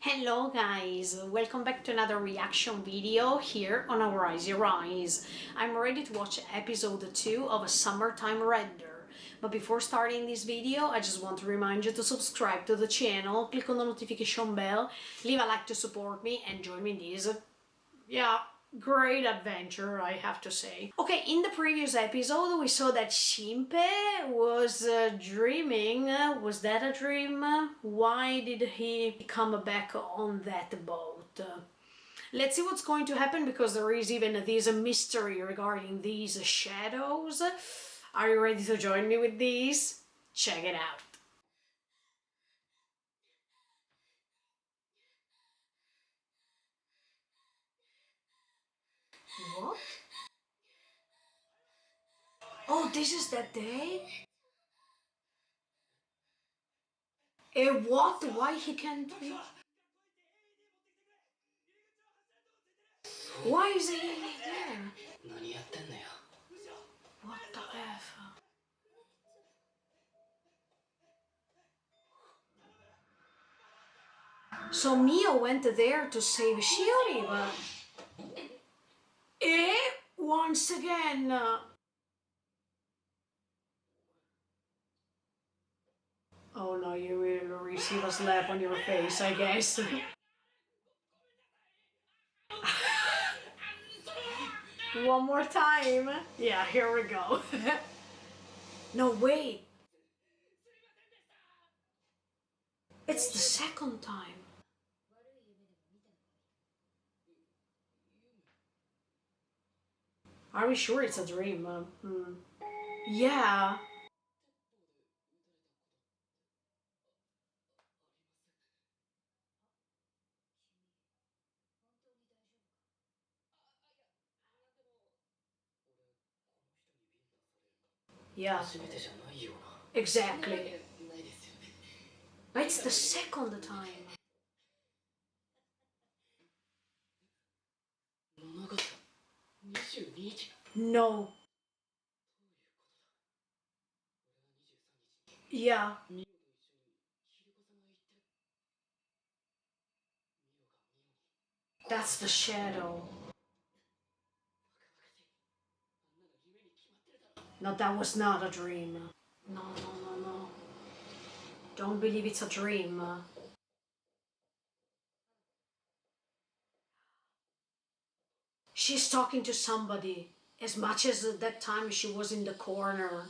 Hello guys, welcome back to another reaction video here on Our Eyes Your Eyes. I'm ready to watch episode 2 of A Summertime Render. But before starting this video, I just want to remind you to subscribe to the channel, click on the notification bell, leave a like to support me and join me in this, great adventure, I have to say. Okay, in the previous episode we saw that Shinpei was dreaming. Was that a dream? Why did he come back on that boat? Let's see what's going to happen, because there is even this mystery regarding these shadows. Are you ready to join me with these? Check it out. What? Oh, this is that day? What? Why he can't be? Why is he there? What the F? So Mio went there to save Shiori, but... Once again... Oh no, you will receive a slap on your face, I guess. One more time. Yeah, here we go. No, wait. It's the second time. Are we sure it's a dream? Yeah. Yeah. Exactly. But it's the second time. No. Yeah. That's the shadow. No, that was not a dream. No, no, no, no. Don't believe it's a dream. She's talking to somebody. As much as at that time she was in the corner.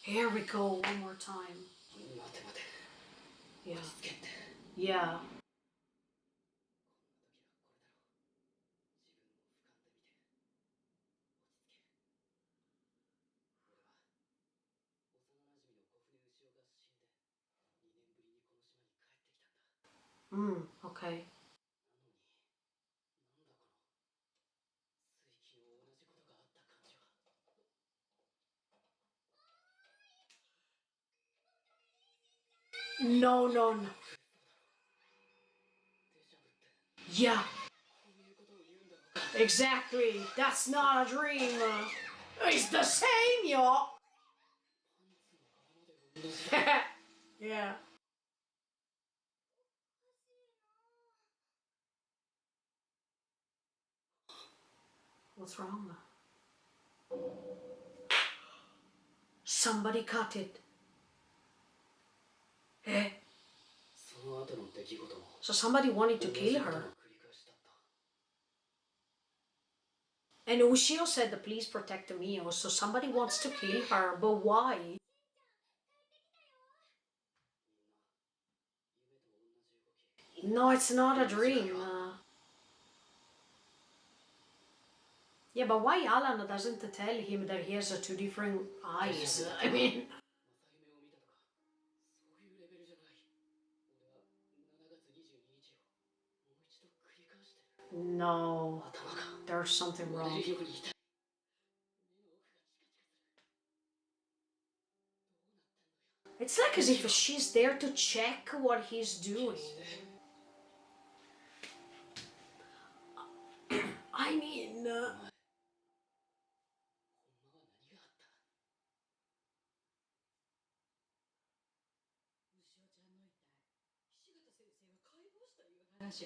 Here we go, one more time. Yeah. Yeah. Okay. No, no, no. Yeah. Exactly. That's not a dream. It's the same, yo. Yeah. What's wrong? Somebody cut it. Eh? So somebody wanted to kill her. And Ushio said, please protect Mio. So somebody wants to kill her, but why? No, it's not a dream. Yeah, but why Alan doesn't tell him that he has two different eyes? I mean... No, there's something wrong. It's like as if she's there to check what he's doing. I mean...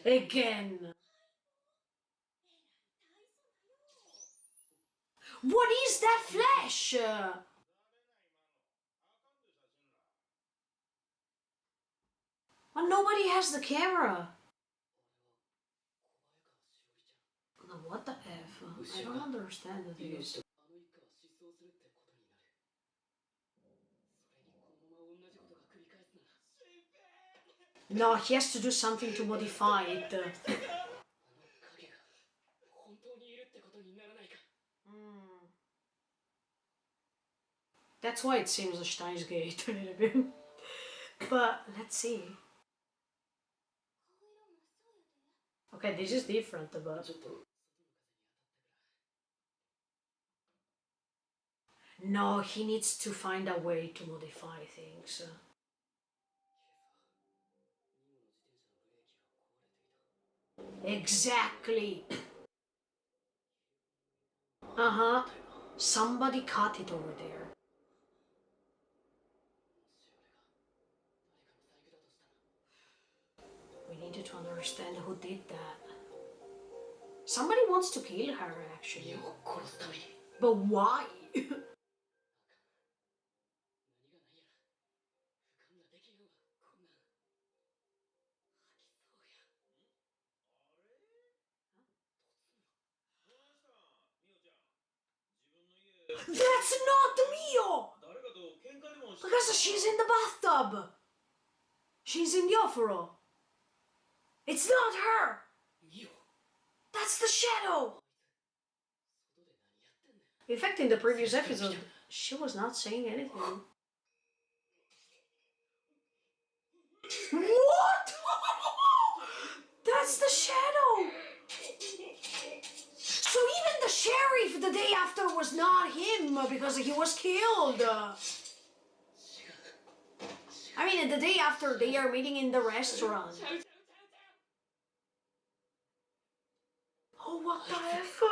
Again. What is that flash? Well, nobody has the camera. No, what the F? I don't understand this. No, he has to do something to modify it. That's why it seems a Steins Gate a little bit. But let's see. Okay, this is different, but no, he needs to find a way to modify things. Exactly. Uh-huh. Somebody cut it over there. We needed to understand who did that. Somebody wants to kill her, actually. But why? That's not Mio! Because she's in the bathtub! She's in Yofuro. It's not her! That's the shadow! In fact, in the previous episode, she was not saying anything. What? That's the shadow! So even the sheriff the day after was not him because he was killed. I mean, the day after they are meeting in the restaurant. Oh, what the F?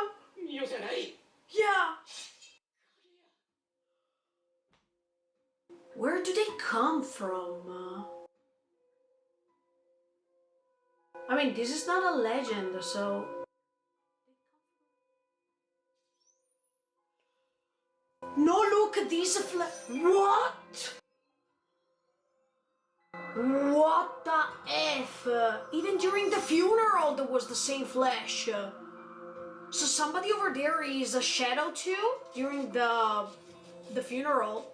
Yeah. Where do they come from? I mean, this is not a legend, so... No, look at these What? What the F? Even during the funeral there was the same flash. So somebody over there is a shadow too during the funeral.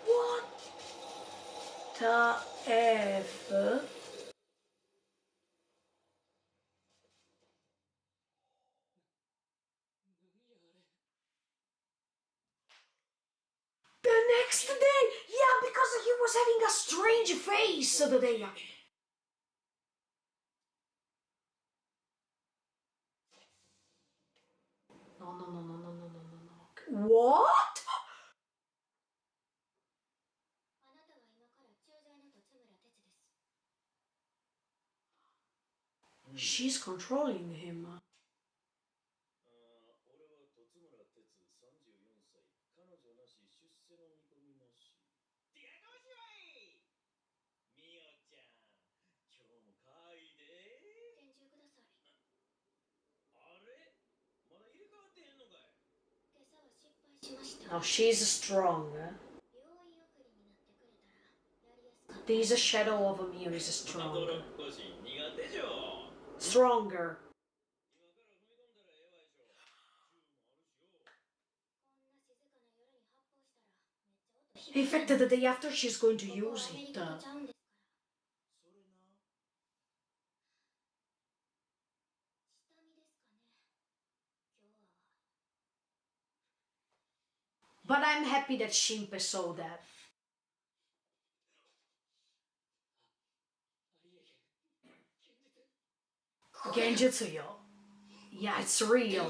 What the F? The next day, yeah, because he was having a strange face the day after. No. What? She's controlling him. Now she's strong. There's a shadow of a Mio is strong. Stronger. In fact, the day after she's going to use it. But I'm happy that Shinpei saw that. Genjutsu, yo. Yeah, it's real.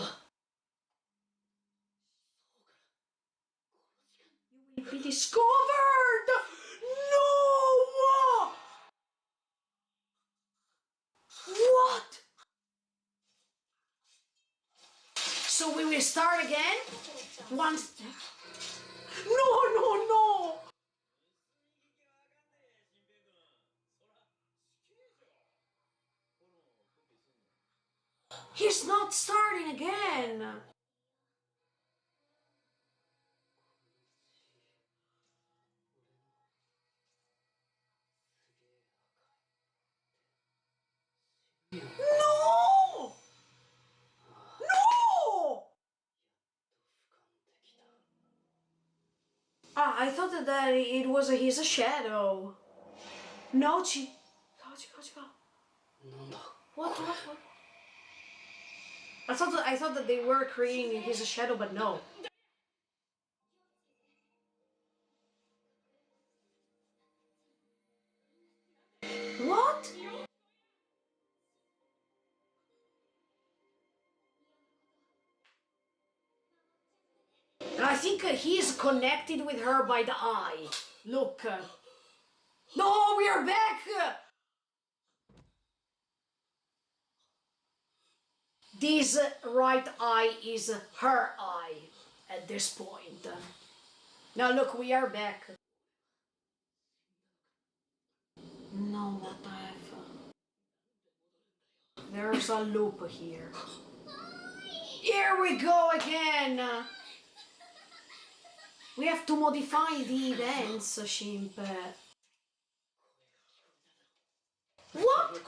You will be discovered! No! What? So we will start again? Once... It's not starting again. No! No! Ah, I thought that it was he's a shadow. No, what? I thought that they were creating he's a shadow, but no. What? I think he's connected with her by the eye. Look. No, we are back! This right eye is her eye at this point. Now look, we are back. No, what the F? There's a loop here. Here we go again! We have to modify the events, Shimp. What?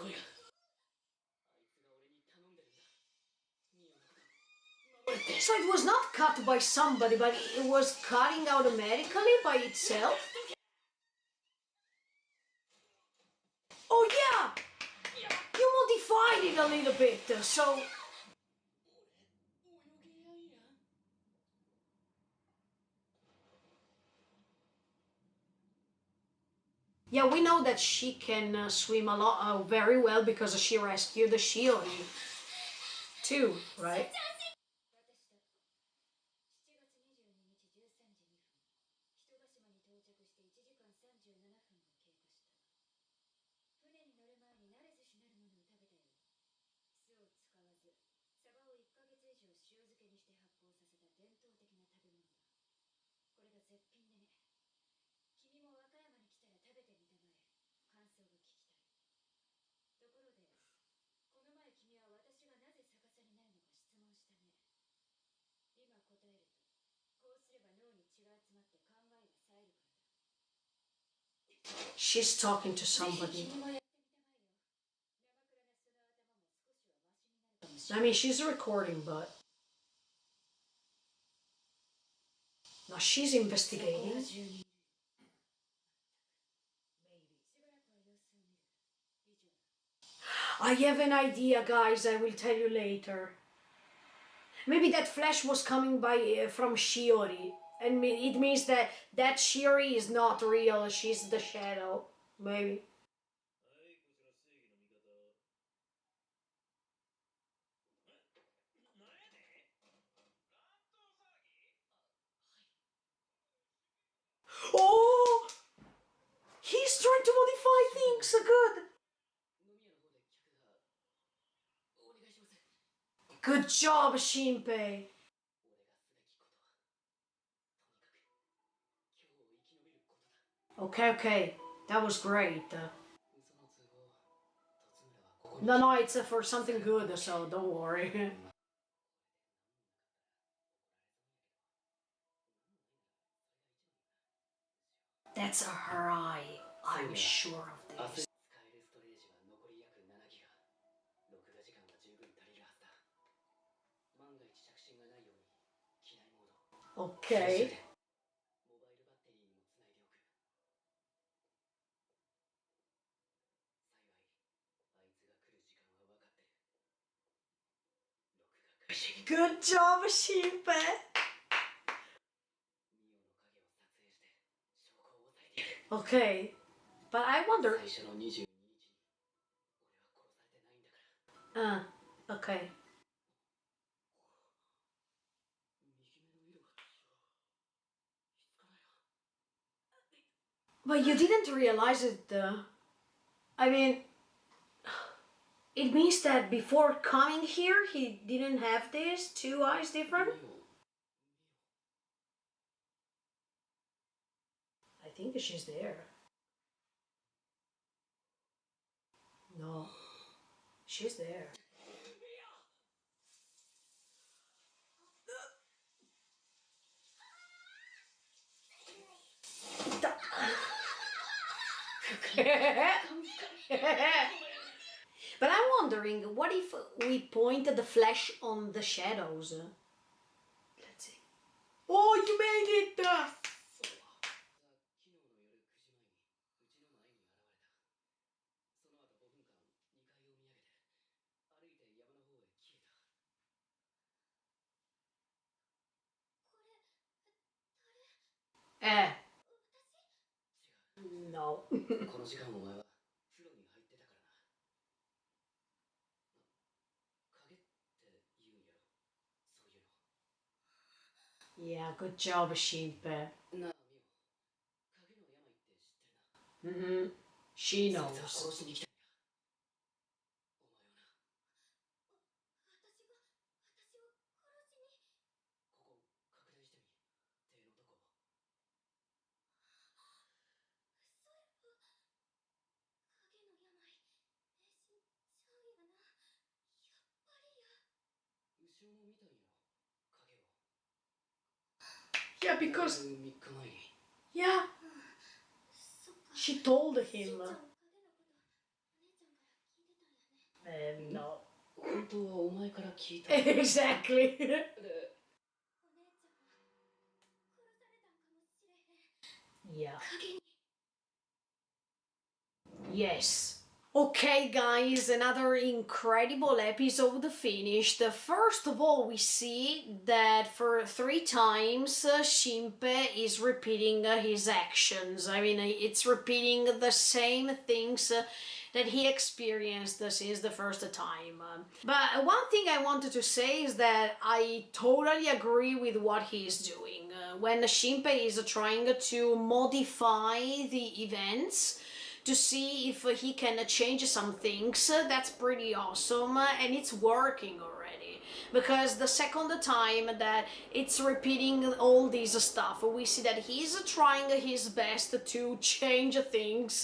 So it was not cut by somebody, but it was cutting automatically by itself? Oh yeah! You modified it a little bit, so... Yeah, we know that she can swim a lot, very well because she rescued the Shiori too, right? She's talking to somebody. I mean, she's recording, but... No, she's investigating. I have an idea, guys, I will tell you later. Maybe that flash was coming by from Shiori. And it means that Shiori is not real, she's the shadow. Maybe. Oh! He's trying to modify things, good! Good job, Shinpei! Okay, that was great. No, it's for something good, so don't worry. That's her eye. I'm sure of this. Okay. Good job, Shinpei! Okay, but I wonder... okay. But you didn't realize it, I mean... It means that before coming here, he didn't have this? Two eyes different? I think she's there. No. She's there. But I'm wondering, what if we point the flash on the shadows? Let's see. Oh, you made it! Eh. No. Yeah, good job, Shinpe. Mm-hmm. She knows. Yeah, because... Yeah. She told him. No. Exactly. Yeah. Yes. Okay, guys, another incredible episode finished. First of all, we see that for 3 times Shinpe is repeating his actions. I mean, it's repeating the same things that he experienced since the first time. But one thing I wanted to say is that I totally agree with what he is doing. When Shinpe is trying to modify the events, to see if he can change some things. That's pretty awesome, and it's working already. Because the second time that it's repeating all this stuff, we see that he's trying his best to change things,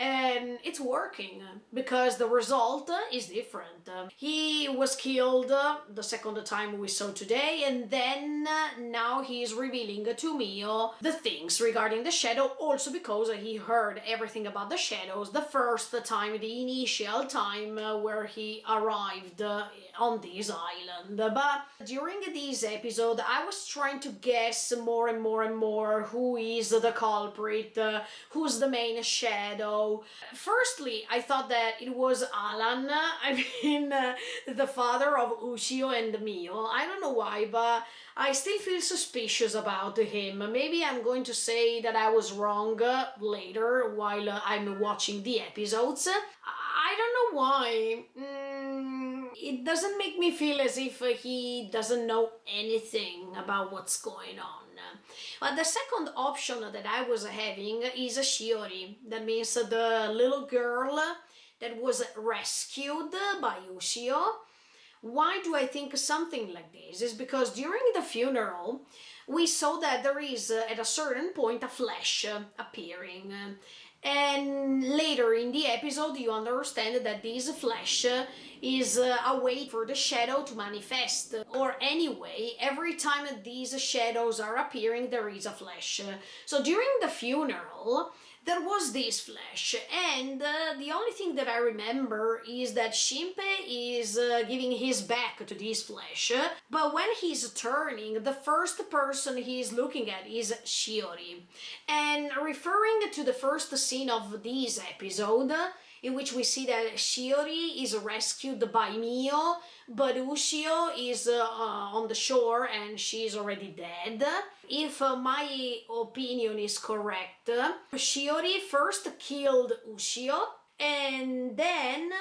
and it's working because the result is different. He was killed the second time we saw today, and then now he is revealing to Mio the things regarding the shadow, also because he heard everything about the shadows the first time, the initial time where he arrived on this island. But during this episode, I was trying to guess more and more and more who is the culprit, who's the main shadow. Firstly, I thought that it was Alan, I mean, the father of Ushio and Mio. I don't know why, but I still feel suspicious about him. Maybe I'm going to say that I was wrong later while I'm watching the episodes. I don't know why. It doesn't make me feel as if he doesn't know anything about what's going on. But the second option that I was having is Shiori. That means the little girl that was rescued by Ushio. Why do I think something like this? Is because during the funeral, we saw that there is at a certain point a flash appearing. And later in the episode, you understand that this flash is a way for the shadow to manifest. Or anyway, every time these shadows are appearing, there is a flash. So during the funeral, there was this flash, and the only thing that I remember is that Shinpe is giving his back to this flash, but when he's turning, the first person he's looking at is Shiori. And referring to the first scene of this episode, in which we see that Shiori is rescued by Mio, but Ushio is on the shore and she's already dead. If my opinion is correct, Shiori first killed Ushio, and then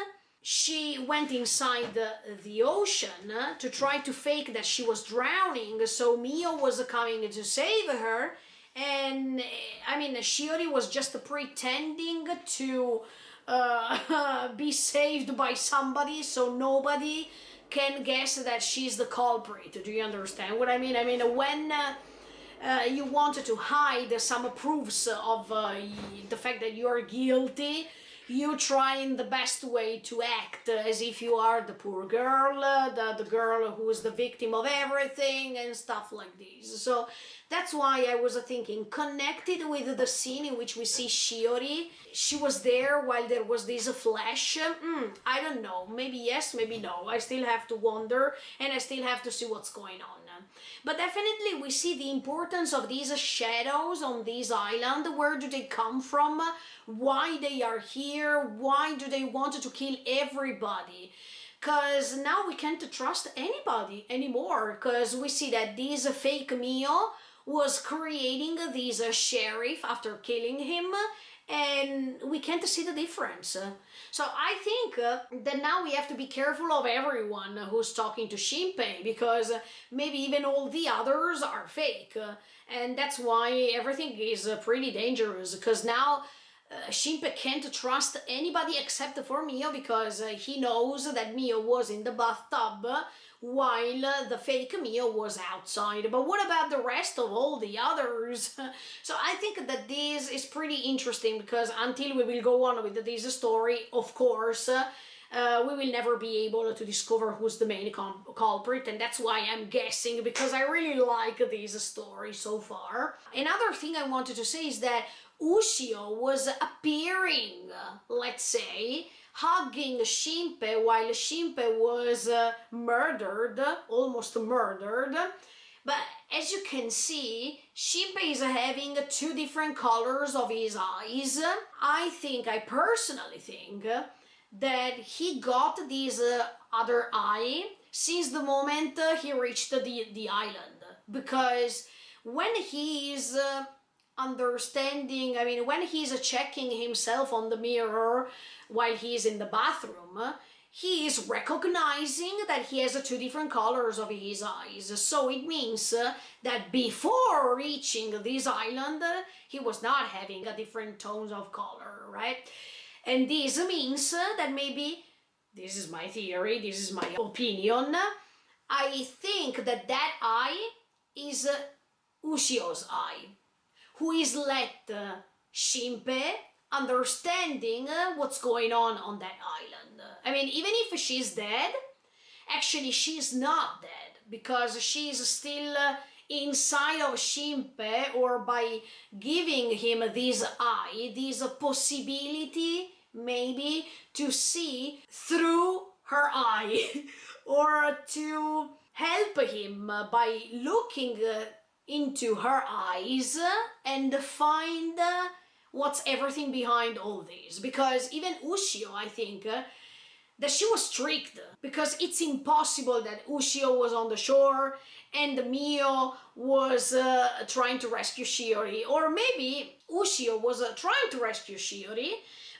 she went inside the ocean to try to fake that she was drowning, so Mio was coming to save her. And I mean, Shiori was just pretending to be saved by somebody, so nobody can guess that she's the culprit. Do you understand what I mean? I mean, when you wanted to hide some proofs of the fact that you're guilty, you trying the best way to act as if you are the poor girl, the girl who is the victim of everything and stuff like this. So that's why I was thinking, connected with the scene in which we see Shiori, she was there while there was this flash. I don't know, maybe yes, maybe no. I still have to wonder and I still have to see what's going on. But definitely we see the importance of these shadows on this island. Where do they come from? Why they are here? Why do they want to kill everybody? Because now we can't trust anybody anymore, because we see that this fake Mio was creating this sheriff after killing him, and we can't see the difference. So I think that now we have to be careful of everyone who's talking to Shinpei, because maybe even all the others are fake. And that's why everything is pretty dangerous, because now Shinpei can't trust anybody except for Mio, because he knows that Mio was in the bathtub while the fake Mio was outside. But what about the rest of all the others? So I think that this is pretty interesting, because until we will go on with this story, of course, we will never be able to discover who's the main culprit, and that's why I'm guessing, because I really like this story so far. Another thing I wanted to say is that Ushio was appearing, let's say, hugging Shinpei while Shinpei was murdered, almost murdered. But as you can see, Shinpei is having two different colors of his eyes. I personally think, that he got this other eye since the moment he reached the island. Because when he is understanding, I mean, when he's checking himself on the mirror while he's in the bathroom, he is recognizing that he has two different colors of his eyes. So it means that before reaching this island, he was not having a different tones of color, right? And this means that maybe, this is my theory, this is my opinion, I think that that eye is Ushio's eye, who is let Shinpei understanding what's going on that island. I mean, even if she's dead, actually she's not dead, because she's still inside of Shinpei, or by giving him this eye, this possibility maybe to see through her eye or to help him by looking into her eyes and find what's everything behind all this. Because even Ushio, I think, that she was tricked, because it's impossible that Ushio was on the shore and Mio was trying to rescue Shiori. Or maybe Ushio was trying to rescue Shiori,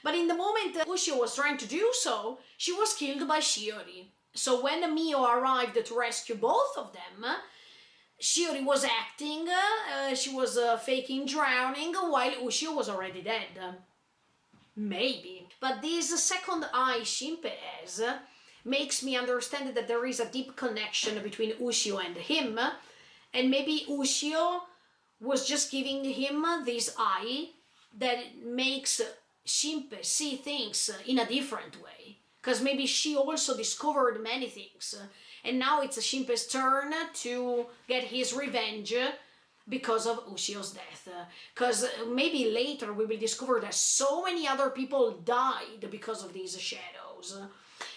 but in the moment Ushio was trying to do so, she was killed by Shiori. So when Mio arrived to rescue both of them, Shiori was acting, she was faking drowning, while Ushio was already dead. Maybe. But this second eye Shinpei has makes me understand that there is a deep connection between Ushio and him, and maybe Ushio was just giving him this eye that makes Shinpei see things in a different way. Because maybe she also discovered many things, and now it's Shinpei's turn to get his revenge because of Ushio's death. Because maybe later we will discover that so many other people died because of these shadows.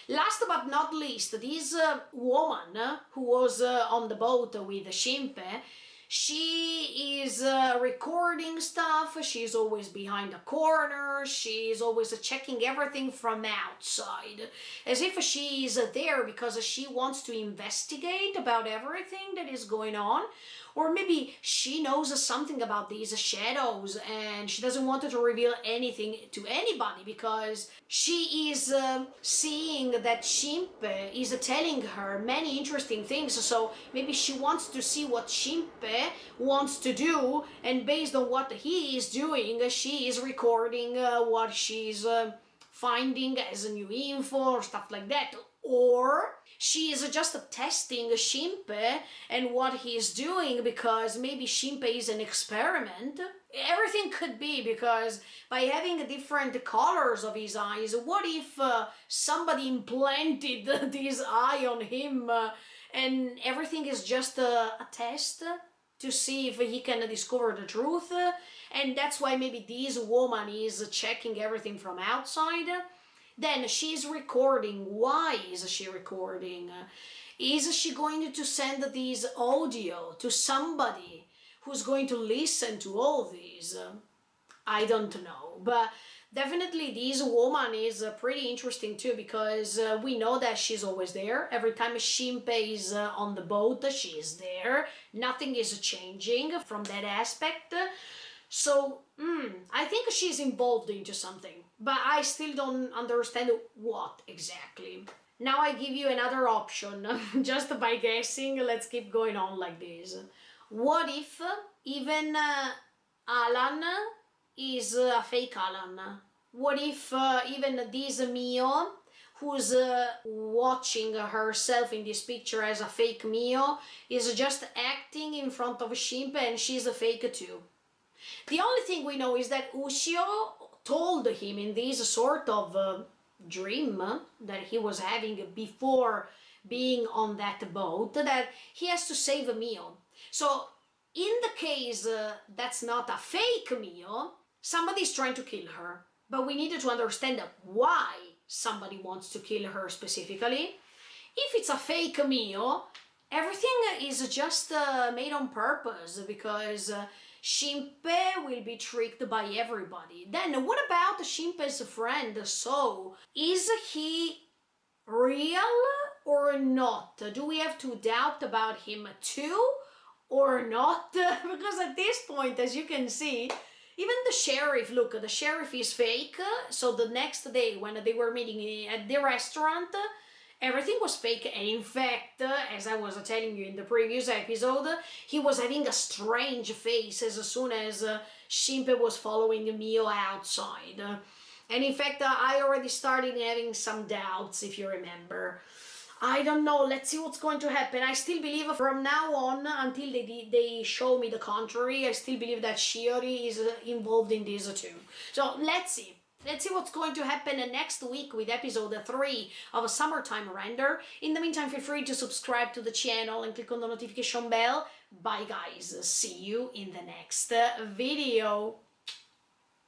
Last but not least, this woman who was on the boat with Shinpei, she is recording stuff, she's always behind a corner, she's always checking everything from outside, as if she is there because she wants to investigate about everything that is going on. Or maybe she knows something about these shadows and she doesn't want to reveal anything to anybody, because she is seeing that Shinpei is telling her many interesting things. So maybe she wants to see what Shinpei wants to do, and based on what he is doing, she is recording what she's finding as new info or stuff like that. Or she is just testing Shinpei and what he's doing, because maybe Shinpei is an experiment. Everything could be, because by having different colors of his eyes, what if somebody implanted this eye on him and everything is just a test to see if he can discover the truth, and that's why maybe this woman is checking everything from outside. Then she's recording. Why is she recording? Is she going to send this audio to somebody who's going to listen to all these? I don't know, but definitely this woman is pretty interesting too, because we know that she's always there. Every time Shinpei is on the boat, she is there. Nothing is changing from that aspect. So I think she's involved into something, but I still don't understand what exactly. Now I give you another option, just by guessing. Let's keep going on like this. What if even Alan is a fake Alan? What if even this Mio, who's watching herself in this picture as a fake Mio, is just acting in front of Shinpei and she's a fake too? The only thing we know is that Ushio told him in this sort of dream that he was having before being on that boat that he has to save Mio. So in the case that's not a fake Mio, somebody's trying to kill her. But we needed to understand why somebody wants to kill her specifically. If it's a fake Mio, everything is just made on purpose, because Shinpei will be tricked by everybody. Then what about Shinpei's friend? So, is he real or not? Do we have to doubt about him too or not? Because at this point, as you can see, even the sheriff, look, the sheriff is fake. So the next day when they were meeting at the restaurant, everything was fake. And in fact, as I was telling you in the previous episode, he was having a strange face as soon as Shinpei was following Mio outside. And in fact, I already started having some doubts, if you remember. I don't know, let's see what's going to happen. I still believe from now on, until they show me the contrary, I still believe that Shiori is involved in this too. So let's see. Let's see what's going to happen next week with episode 3 of Summertime Render. In the meantime, feel free to subscribe to the channel and click on the notification bell. Bye guys, see you in the next video.